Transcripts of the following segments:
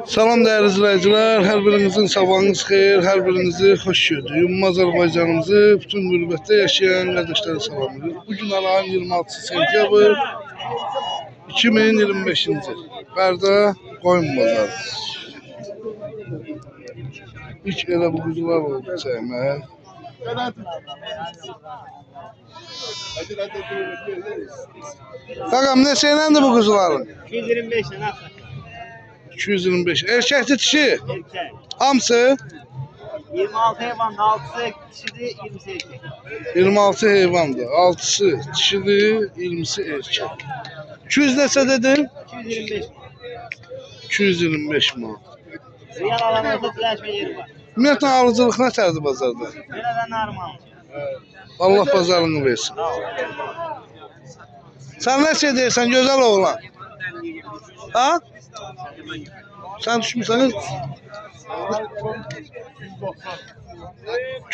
Salam değerli izleyiciler, her birinizin sabahınız xeyir, her birinizi hoş gördük. Azerbaycanımızı bütün gurbette yaşayan kardeşleri salamlıyoruz. Bugün ayın 26 sentyabr 2025. Bərdə qoyun bazarı. İlk elə bu quzular oldu çəkmək. Qaqam, neçəyləndi bu quzuların? 225 tane. 225. Erkəkli dişi? Erkek. Hamısı? 26 hayvan, 6'sı dişidir, 20'si erkek. 26 heyvandır. 6'sı dişidir, 20'si erkek. 200 neçə dedin? 225. 225 manat. Riyal alan olsa flaşma yeri var. Ümumiyyətlə alıcılıq nətərdir bazarda? Böyle de normal. Allah bazarını versin. Sən nə şey deyirsən, gözəl oğlan? Ha? Sən düşmüsən?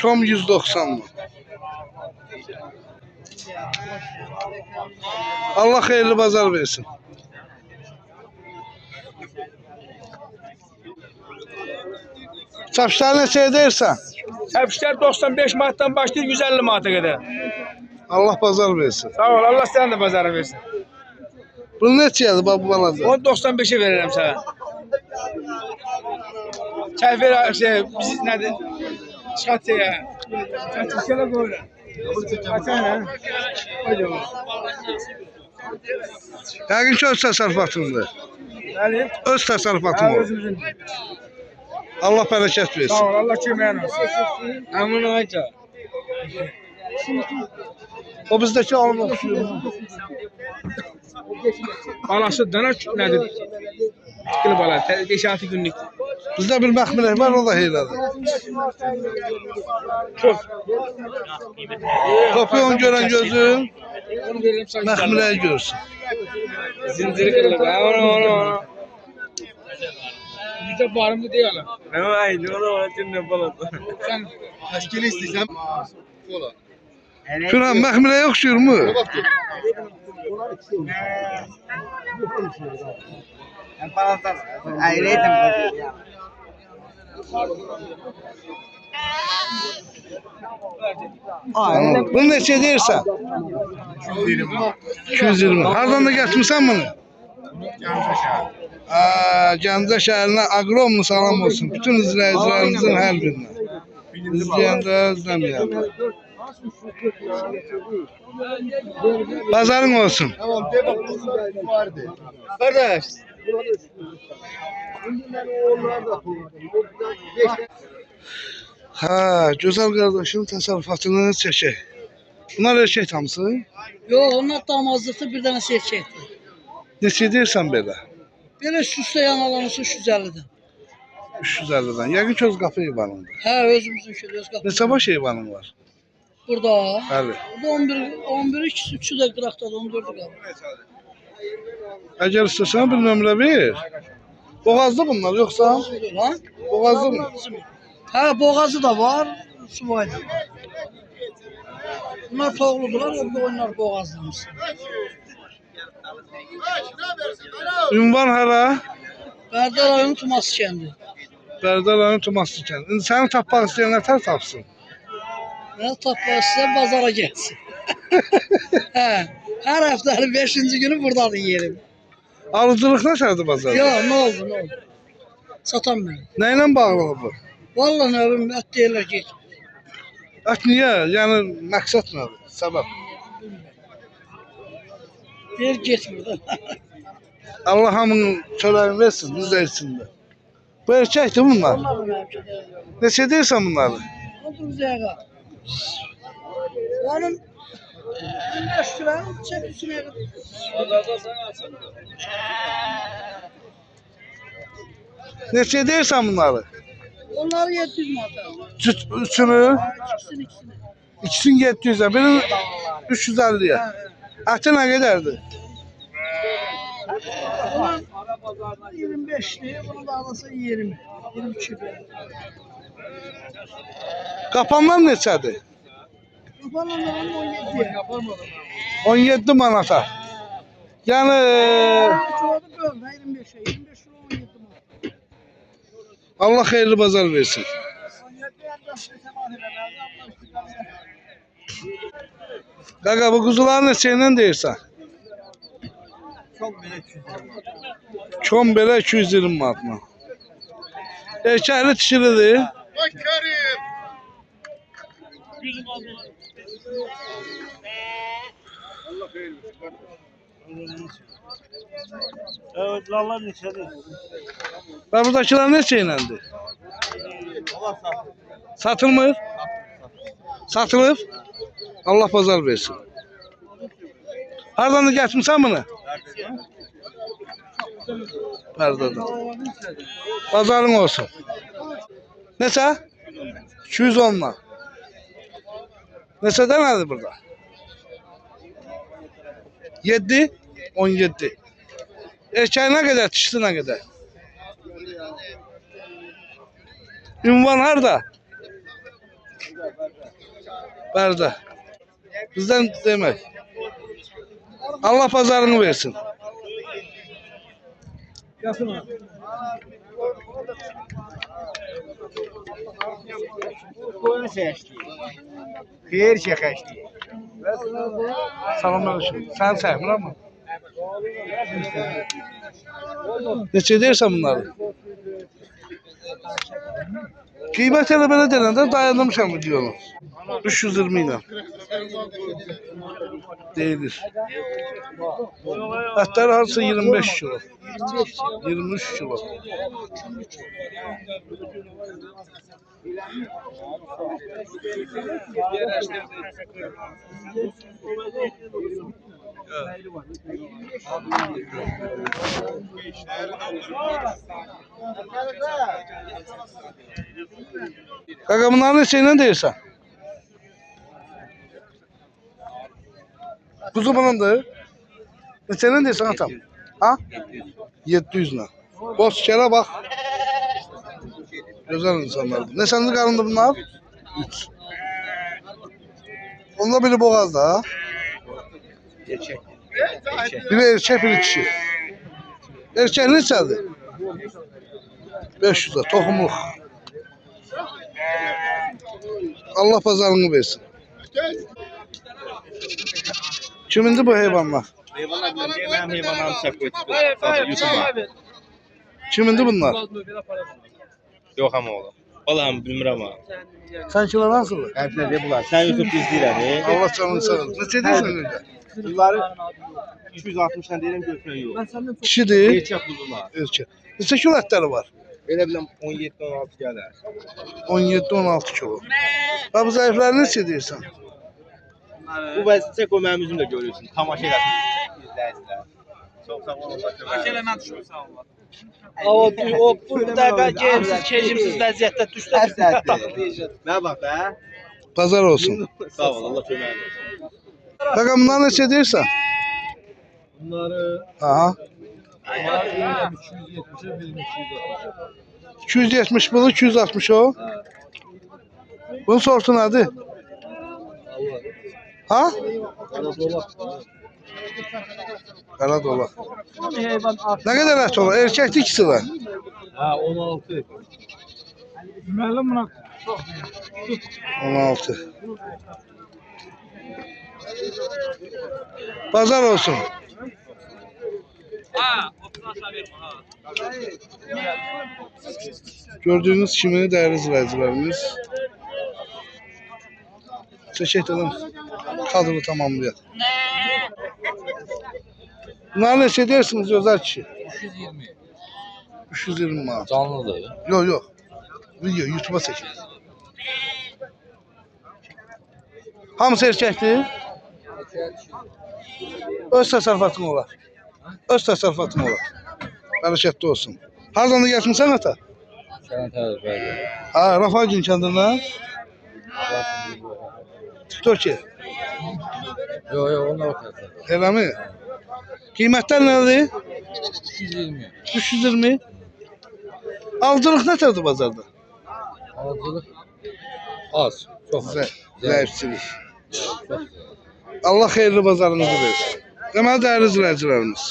Kom 190 mı? Allah xeyirli bazar versin. Çapşlar ne şey deyirsən? Hepsiler 95 manattan başlayır 150 manata kadar. Allah bazar versin. Sağ ol, Allah sen de pazarı versin. Bunu neçədir bu balaca? Onu 95'e veririm sana. Çayfer biz nedir? Çıkart ya. Çayfer koyla. Açana. Hadi oğlum. Yəqin ki öz təsərrüfatındır. Hadi. Öz təsərrüfatın olur. Özümüzün. Allah bərəkət Sağ versin. ol, Allah kömeğin olsun. Amin ağaca. O bizdeki alım oxşuyor. Balası dana nedir? Çıkılı bala, 5-6 günlük. Bizdə bir məxmilək var, o da heylədir. Çok. Topuğun görən gözün Onu veririm sana. məxmiləyi görsün. Zinciri kırıldı. Onu. Bize barımda değil hala. Ay, ne olur ne balık. Sen Aşkili istesem. Şuna məxmiləyə oxşuyor mu? Ben parasal ayrıydım. Bunu neçə deyirsən? 220. Hardan da gətirmisən bunu? Gəncə şəhərinə aqromlu salam olsun. Bütün izləyicilərimizin hər birinə. İzləyəndə, izləməyəndə. Bazarın olsun. Tamam, devam. Vardı. Kardeş. Ha, gözəl qardaşım təsərrüfatını çəkək. Bunlar erkək hamısı. Yox, onlar damazlıqdır, bir dənə erkəkdir. Neçə deyirsən belə? Belə süslə yanalanırsa 350-dən. 350-dən. Yəqin ki öz qapı heyvanındır. Hə, özümüzün öz qapı. Neçə baş heyvanın var? Burada. Bəli. Burada 11 ikisi, üçü də qıraqdadır, 14-ü qalır. Əgər istəsən bir nömrə ver. Boğazlı bunlar yoxsa? Lan? Boğazlı mı? Hə, boğazı da var, suvayda. Bunlar toğludular, orada oynar boğazlamış. Ünvan hara? Bərdə rayonu Tumas kəndi. Bərdə rayonu Tumaslı kənd. İndi səni tapmaq istəyən nətər tapsın? Mən tapmaq istəyən bazara gəlsin. Hə, hər həftənin 5-ci günü buradadır yerim. Alıcılıq nətərdir bazarda? Yox, nə oldu? Satan mən. Nə ilə bağlıdır bu? Vallahi növüm ət deyirlər ki, Ət niyə? Yəni məqsəd nədir? Səbəb? deyir getmir də. Allah hamının çörəyini versin, biz də içində. Bu erkəkdir bunlar. Onlar da mənim ki, Neçə deyirsən bunları? otur zəqa. Onun 25 kiloyu çəkilsin evi. Neçə deyirsən bunları? Onları 700 manata. Üçünü? İkisini. İkisini 700'e, birini 350'ye. Eti nə qədərdir? Bunun 25'li, bunu da alırsa 20. 22 lira. Qapanlar neçədir? Kapananların 17. 17 manata. Yəni 25'e 25 lira 17 manat. Allah xeyirli bazar versin. Qaqa bu quzuları neçəylə deyirsən? Çom belə 220 manatla. Erkəkli dişilidir. Evet, lalla neçədir? Və buradakılar neçəyləndir? Satılmır? Satılır? Allah bazar versin. Hardan da gətirmisən bunu? Pərdadan. Bazarın olsun. Neçə? 210'la. Neçə dənədir burada? 7, 17. Erkək nə qədər, dişisi nə qədər? Ünvan harda? Bərdə. Bizdən demək. Allah pazarını versin. Koyun seçdi. Xeyir çəkəşdi. Salamünaleyküm. Sən çəkmirəm mi? Neçə deyirsən bunları? Qiymət elə belə deyəndə dayanmışam videonu. 320 ilə. Deyilir. Ətləri harca 25 kilo. 23 kilo. Qaqa bunları neçəylə deyirsən? Kuzu bunundur. Neçəylə deyirsən atam? Ha? 700'la. Boz kere bak. Güzel insanlar. Ne sende karındı bunlar? 3. Onda biri boğazda ha? Biri erkek, biri dişi. Erkek neçədir? 500'a tohumluq. Allah pazarını versin. Kimindir bu heyvanlar? Heyvanlar benim heyvanlarım çek YouTube'a. Kimindir bunlar? Yok ama oğlum. Vallahi bilmirəm ha. Sen kilo nasıl? Hepsine de bular. Sen YouTube izləyirəm. Allah canını sağ olsun. Neçə deyirsən öyle? Bunları 260'dan deyirəm götürən yox. Kişidir. Erkək quzular. Erkek. Neçə kilo ətləri var? Elə biləm 17-16 gələr. 17-16 kilo. Ha bu zəifləri neçə deyirsən? Bu vəziyyətə qoy mənim üzümdə görürsün. Tamaşa eləsin izləyicilər. Çox sağ olun. Eləmə düşür, sağ olun. O burada geyimsiz, keçimsiz vəziyyətdə düşdü. Nə bax be? Pazar olsun. Sağ ol, Allah köməyin olsun. Qaqa bunlar neçə deyirsən? Bunları Aha. 270 bunu, 260 o. Bunun sortu nədir? Ha? Qara dolaq. Nə qədər ət olur? Erkəkdir ikisi də. ha 16. Müəllim buna 16. Pazar olsun. Gördüğünüz kimi değerli izleyicilerimiz. Çeşitli kadro tamamlıyor. Bunlar ne edersiniz özel kişi? 320. 320 manat. Canlıdır. Yok yok. Video YouTube'a çekin. Hamısı erkektir. Öz təsərrüfatın olar. Öz təsərrüfatın olar. Bərəkətli olsun. Hardan da gəlmişsən ata? Sənə tərəf verdi. Ha, Rafagin kəndindən. TikTok. Yox, onlar ortası. Elə mi? Qiymətlər nədir? 220. 320. Alıcılıq nətədir bazarda? Alıcılıq az. Çox az. Zəifçilik. Allah xeyirli bazarınızı versin. Deməli, dəyərli izləyicilərimiz.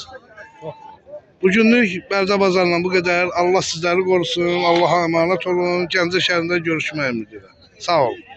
Bugünlük Bərdə bazarından bu qədər. Allah sizləri qorusun. Allah'a emanet olun. Gəncə şəhərində görüşmək ümidi ilə. Sağ olun.